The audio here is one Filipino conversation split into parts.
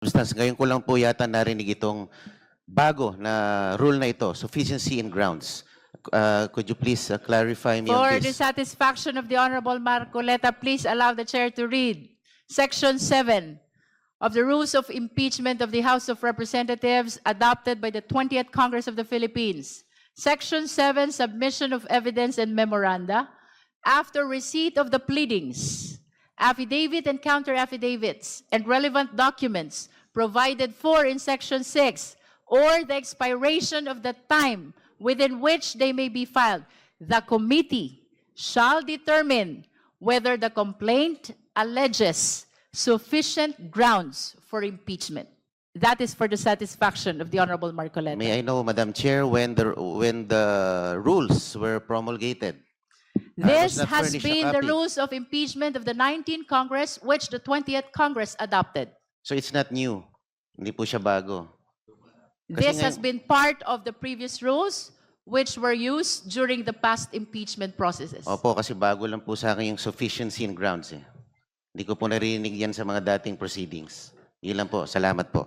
substance. Ngayon ko lang po yata narinig itong bago na rule na ito, sufficiency in grounds. Could you please clarify me on For the this? satisfaction of the Honorable Marcoleta, please allow the chair to read Section 7 of the Rules of Impeachment of the House of Representatives adopted by the 20th Congress of the Philippines. Section 7, Submission of Evidence and Memoranda. After receipt of the pleadings, affidavit and counter-affidavits, and relevant documents provided for in Section 6, or the expiration of the time within which they may be filed, the committee shall determine whether the complaint alleges sufficient grounds for impeachment. That is for the satisfaction of the Honorable Marcoleta. May I know, Madam Chair, when the rules were promulgated? This not has furnished a been the copy. rules of impeachment of the 19th Congress, which the 20th Congress adopted. So it's not new. Hindi po siya bago. This nga- has been part of the previous rules, which were used during the past impeachment processes. Opo, kasi bago lang po sa akin yung sufficiency in grounds. Hindi ko po narinig yan sa mga dating proceedings. Yun lang po. Salamat po.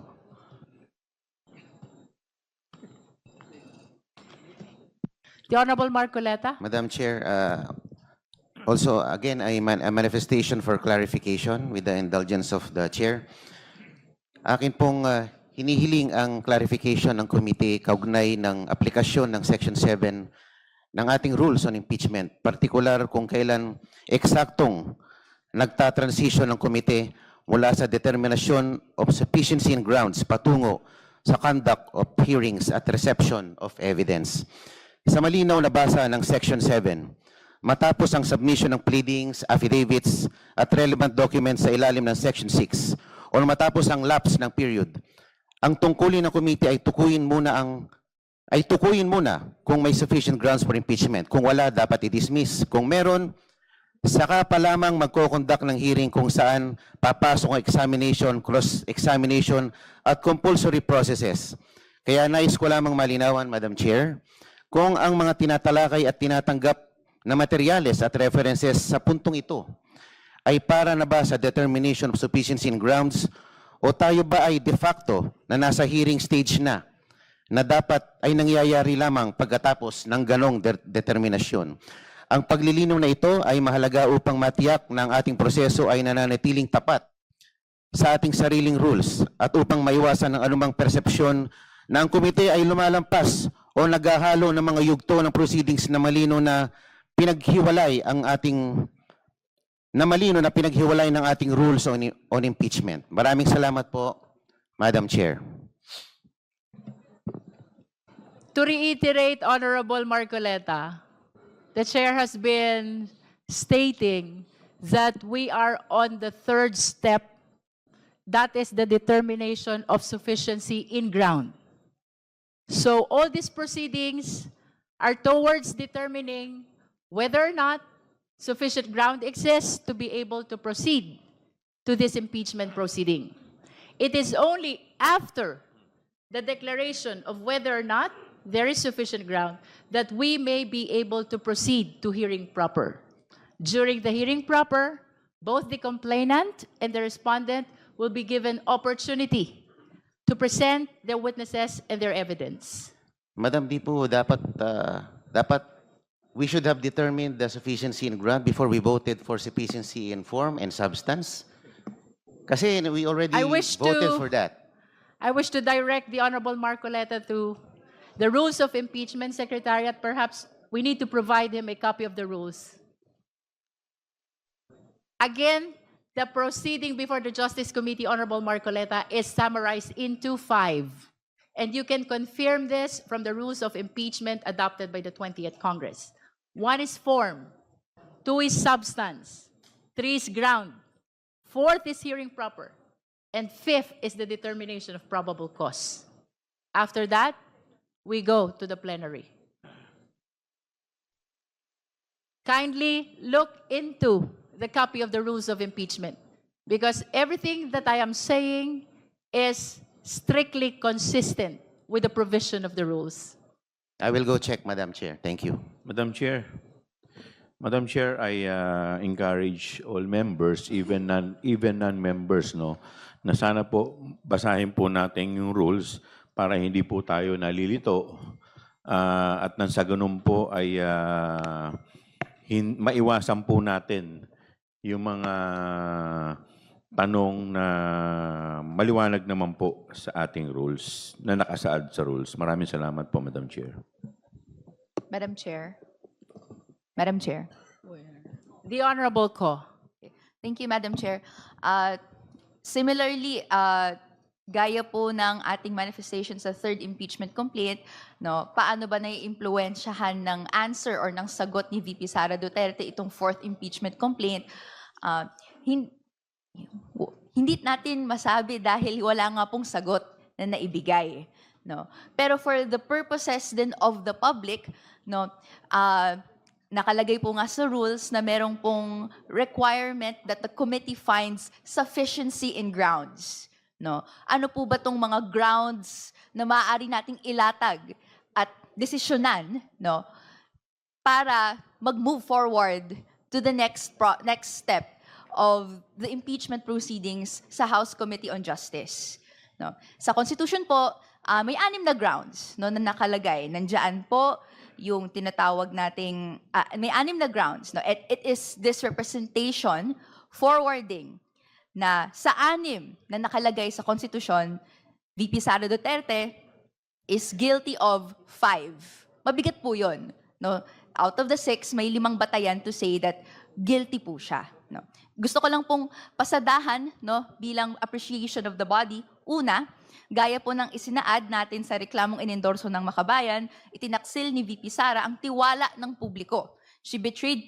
The Honorable Marcoleta. Madam Chair, also, again, a manifestation for clarification with the indulgence of the Chair. Akin pong hinihiling ang clarification ng committee kaugnay ng aplikasyon ng Section 7 ng ating rules on impeachment, particular kung kailan eksaktong nagta-transition ng komite mula sa determinasyon of sufficiency in grounds patungo sa conduct of hearings at reception of evidence. Sa malinaw na basa ng Section 7, matapos ang submission ng pleadings, affidavits at relevant documents sa ilalim ng Section 6 o matapos ang lapse ng period, ang tungkulin ng committee ay tukuyin muna kung may sufficient grounds for impeachment. Kung wala, dapat i-dismiss. Kung meron, saka pa lamang magko-conduct ng hearing kung saan papasok ang examination, cross-examination at compulsory processes. Kaya nais ko lamang malinawan, Madam Chair, kung ang mga tinatalakay at tinatanggap na materyales at references sa puntong ito ay para na ba sa determination of sufficiency in grounds o tayo ba ay de facto na nasa hearing stage na dapat ay nangyayari lamang pagkatapos ng ganong determinasyon. Ang paglilinaw na ito ay mahalaga upang matiyak na ang ating proseso ay nananatiling tapat sa ating sariling rules at upang maiwasan ang anumang persepsyon na ang komite ay lumalampas o naghahalo ng mga yugto ng proceedings na malino na pinaghiwalay ng ating rules on impeachment. Maraming salamat po, Madam Chair. To reiterate, Honorable Marcoleta, the chair has been stating that we are on the third step. That is the determination of sufficiency in ground. So all these proceedings are towards determining whether or not sufficient ground exists to be able to proceed to this impeachment proceeding. It is only after the declaration of whether or not there is sufficient ground that we may be able to proceed to hearing proper. During the hearing proper, both the complainant and the respondent will be given opportunity to present their witnesses and their evidence. Madam, di po dapat we should have determined the sufficiency in ground before we voted for sufficiency in form and substance. Kasi we already voted for that. I wish to direct the Honorable Marcoleta to the rules of impeachment, Secretariat. Perhaps we need to provide him a copy of the rules. Again, the proceeding before the Justice Committee, Honorable Marcoleta, is summarized into 5. And you can confirm this from the rules of impeachment adopted by the 20th Congress. 1 is form, 2 is substance, 3 is ground, 4th is hearing proper, and 5th is the determination of probable cause. After that, we go to the plenary. Kindly look into the copy of the rules of impeachment, because everything that I am saying is strictly consistent with the provision of the rules. I will go check, Madam Chair. Thank you. Madam Chair, I encourage all members, even non-members, no, na sana po basahin po natin yung rules para hindi po tayo nalilito at nang sa ganun po ay maiwasan po natin yung mga tanong na maliwanag naman po sa ating rules, na nakasaad sa rules. Maraming salamat po, Madam Chair. Madam Chair. Madam Chair. The Honorable Ko. Thank you, Madam Chair. Similarly, gaya po ng ating manifestation sa third impeachment complaint, no, paano ba nai-impluwensyahan ng answer or ng sagot ni VP Sara Duterte itong fourth impeachment complaint? Hindi natin masabi dahil wala nga pong sagot na naibigay. No? Pero for the purposes din of the public, no, nakalagay po nga sa rules na merong pong requirement that the committee finds sufficiency in grounds. No? Ano po ba tong mga grounds na maaari nating ilatag at desisyonan, no, para mag-move forward to the next step of the impeachment proceedings sa House Committee on Justice. No? Sa Constitution po, may 6 na grounds, no, na nakalagay. Nandiyan po yung tinatawag nating, may 6 na grounds. No? It is this representation forwarding na sa 6 na nakalagay sa Constitution, VP Sara Duterte is guilty of 5. Mabigat po yun. No? Out of the 6, may 5 batayan to say that guilty po siya. No? Gusto ko lang pong pasadahan, no, bilang appreciation of the body. Una, gaya po ng isinaad natin sa reklamong inendorso ng Makabayan, itinaksil ni VP Sara ang tiwala ng publiko. She betrayed